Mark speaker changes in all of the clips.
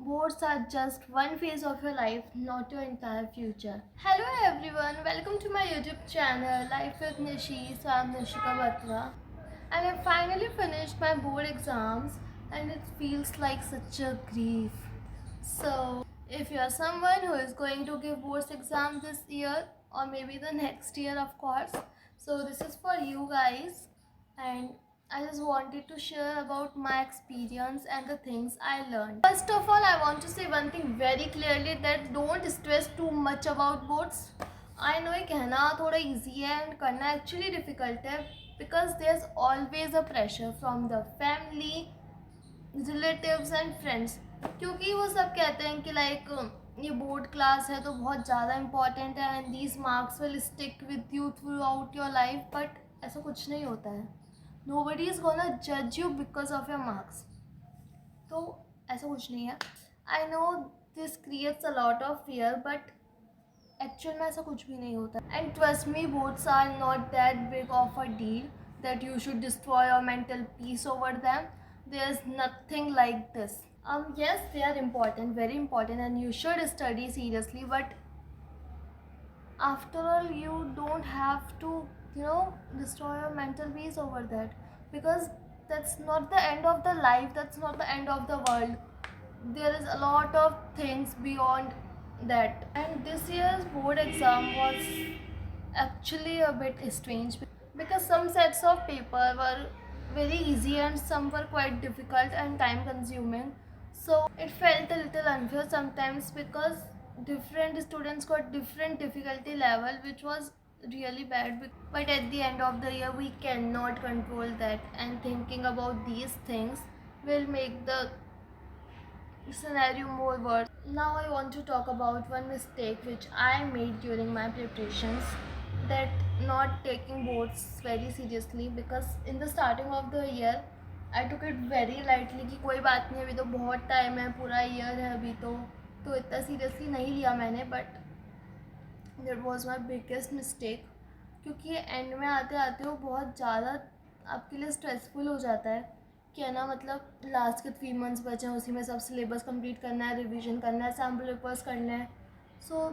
Speaker 1: boards are just one phase of your life, not your entire future. Hello everyone, welcome to my YouTube channel Life with Nishi. So I'm Nishika Batwa and I finally finished my board exams and it feels like such a grief. So if you are someone who is going to give boards exam this year or maybe the next year of course, so this is for you guys and I just wanted to share about my experience and the things I learned. First of all, I want to say one thing very clearly that don't stress too much about boards. I know ये कहना थोड़ा easy है and करना actually difficult है because there's always a pressure from the family, relatives and friends. क्योंकि वो सब कहते हैं कि like ये बोर्ड क्लास है तो बहुत ज़्यादा इम्पॉर्टेंट है and these marks will stick with you through out your life, but ऐसा कुछ नहीं होता है. Nobody is gonna judge you because of your marks. तो ऐसा कुछ नहीं है. I know this creates a lot of fear, but actual में ऐसा कुछ भी नहीं होता. And trust me, boards are not that big of a deal that you should destroy your mental peace over them. There's nothing like this. Yes, they are important, very important, and you should study seriously. But after all, you don't have to destroy your mental peace over that, because that's not the end of the life, that's not the end of the world. There is a lot of things beyond that. And this year's board exam was actually a bit strange because some sets of paper were very easy and some were quite difficult and time consuming, so it felt a little unfair sometimes because different students got different difficulty level, which was really bad. But at the end of the year we cannot control that, and thinking about these things will make the scenario more worse. Now I want to talk about one mistake which I made during my preparations, that not taking boards very seriously, because in the starting of the year I took it very lightly कि कोई बात नहीं, अभी तो बहुत time है, पूरा year है अभी तो इतना सीरियसली नहीं लिया मैंने. But that was my biggest mistake, क्योंकि एंड में आते आते वो बहुत ज़्यादा आपके लिए स्ट्रेसफुल हो जाता है कि है ना, मतलब लास्ट के 3 मंथ्स बचे हैं, उसी में सब सिलेबस कंप्लीट करना है, रिवीजन करना है, सैम्पल पेपर्स करना है. So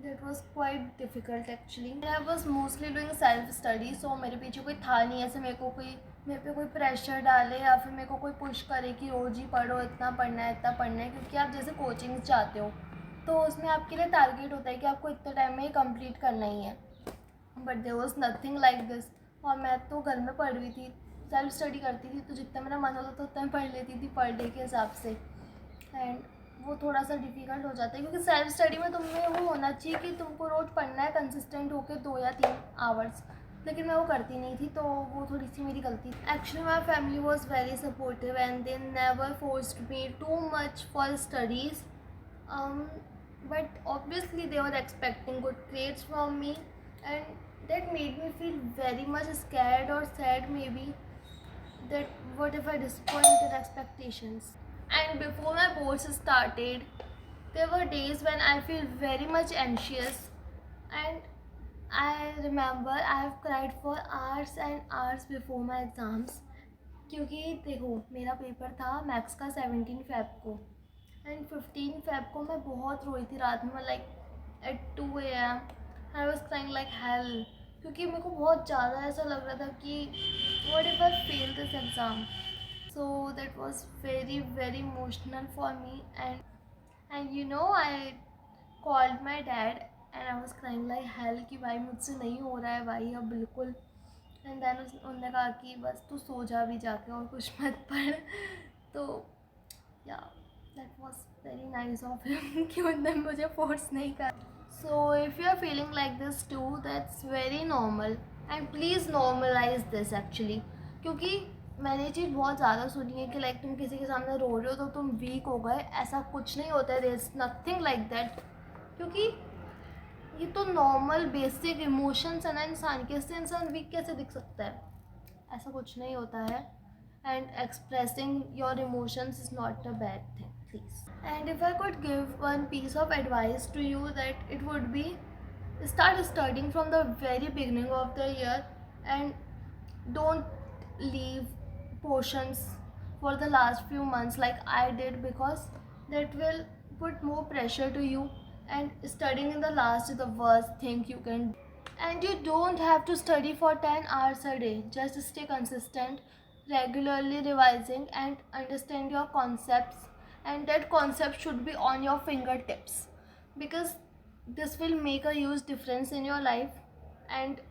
Speaker 1: that was quite difficult actually. I was mostly doing self study, so मेरे पीछे कोई था नहीं ऐसे मेरे पे कोई प्रेशर डाले या फिर मेरे को कोई पुश करे कि रोज़ ही पढ़ो, इतना पढ़ना है इतना पढ़ना है. क्योंकि आप जैसे कोचिंग चाहते हो तो उसमें आपके लिए टारगेट होता है कि आपको इतने टाइम में ही कंप्लीट करना ही है. But there was nothing like this. और मैं तो घर में पढ़ रही थी, सेल्फ स्टडी करती थी, तो जितना मेरा मन होता था उतना मैं पढ़ लेती थी पर डे के हिसाब से. एंड वो थोड़ा सा डिफ़िकल्ट हो जाता है क्योंकि सेल्फ स्टडी में तुम्हें वो होना चाहिए कि तुमको रोज़ पढ़ना है कंसिस्टेंट होकर 2 या 3 आवर्स, लेकिन मैं वो करती नहीं थी, तो वो थोड़ी सी मेरी गलती थी. Actually my family was very supportive and they never forced me too much for studies, but obviously they were expecting good grades from me, and that made me feel very much scared or sad maybe, that what if I disappoint their expectations. And before my boards started, there were days when I feel very much anxious, and I remember I have cried for hours and hours before my exams. क्योंकि देखो मेरा paper था maths का 17 Feb को, and 15 Feb को मैं बहुत रोई थी रात में, like at 2 AM. I was crying like hell, क्योंकि मेरे को बहुत ज़्यादा ऐसा लग रहा था कि what if I fail this exam. So that was very very emotional for me. And you know I called my dad and I was crying like hello कि भाई मुझसे नहीं हो रहा है भाई अब बिल्कुल. एंड देन उन्होंने कहा कि बस तू सो जा भी जाके और कुछ मत पढ़. तो या that was very nice of him कि उन्होंने मुझे फोर्स नहीं कर. So if you are feeling like this too, that's very normal and please normalize this actually. क्योंकि मैंने ये चीज़ बहुत ज़्यादा सुनी है कि लाइक तुम किसी के सामने रो रहे हो तो तुम वीक हो गए, ऐसा कुछ नहीं होता है. There is nothing like that, क्योंकि ये तो नॉर्मल बेसिक इमोशंस है ना इंसान के, इससे इंसान वीक कैसे दिख सकता है, ऐसा कुछ नहीं होता है. And expressing your emotions is not a bad thing, please. And if I could give one piece of advice to you, that it would be start studying from the very beginning of the year and don't leave portions for the last few months like I did, because that will put more pressure to you, and studying in the last is the worst thing you can do. And you don't have to study for 10 hours a day. Just stay consistent, regularly revising and understand your concepts, and that concept should be on your fingertips, because this will make a huge difference in your life. And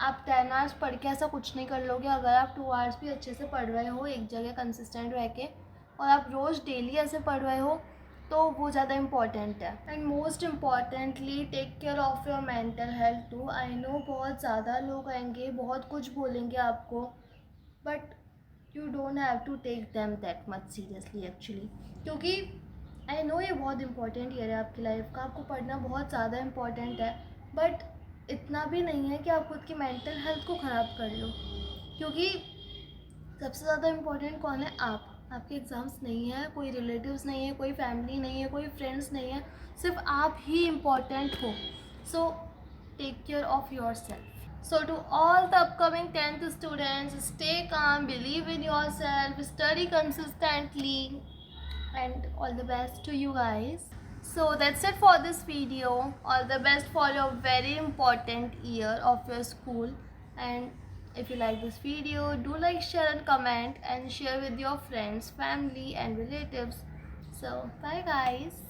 Speaker 1: आप 10 hours पढ़ के ऐसा कुछ नहीं कर लोगे। अगर आप 2 आवर्स भी अच्छे से पढ़ रहे हो एक जगह कंसिस्टेंट रह के, और आप रोज़ डेली ऐसे पढ़ रहे हो, तो वो ज़्यादा इम्पॉर्टेंट है। And most importantly take care of your mental health too. I know बहुत ज़्यादा लोग आएंगे, बहुत कुछ बोलेंगे आपको, but you don't have to take them that much seriously actually, क्योंकि आई नो ये बहुत इंपॉर्टेंट ईयर है आपकी लाइफ का, आपको पढ़ना बहुत ज़्यादा इम्पॉर्टेंट है, बट इतना भी नहीं है कि आप खुद की मेंटल हेल्थ को ख़राब कर लो, क्योंकि सबसे ज़्यादा इम्पोर्टेंट कौन है? आप। आपके एग्ज़ाम्स नहीं है, कोई रिलेटिव्स नहीं है, कोई फैमिली नहीं है, कोई फ्रेंड्स नहीं है, सिर्फ आप ही इम्पोर्टेंट हो। So take care of yourself. So to all the upcoming 10th students, stay calm, believe in yourself, study consistently, and all the best to you guys. So that's it for this video. All the best for your very important year of your school. And if you like this video, do like, share and comment, and share with your friends, family and relatives. So bye guys.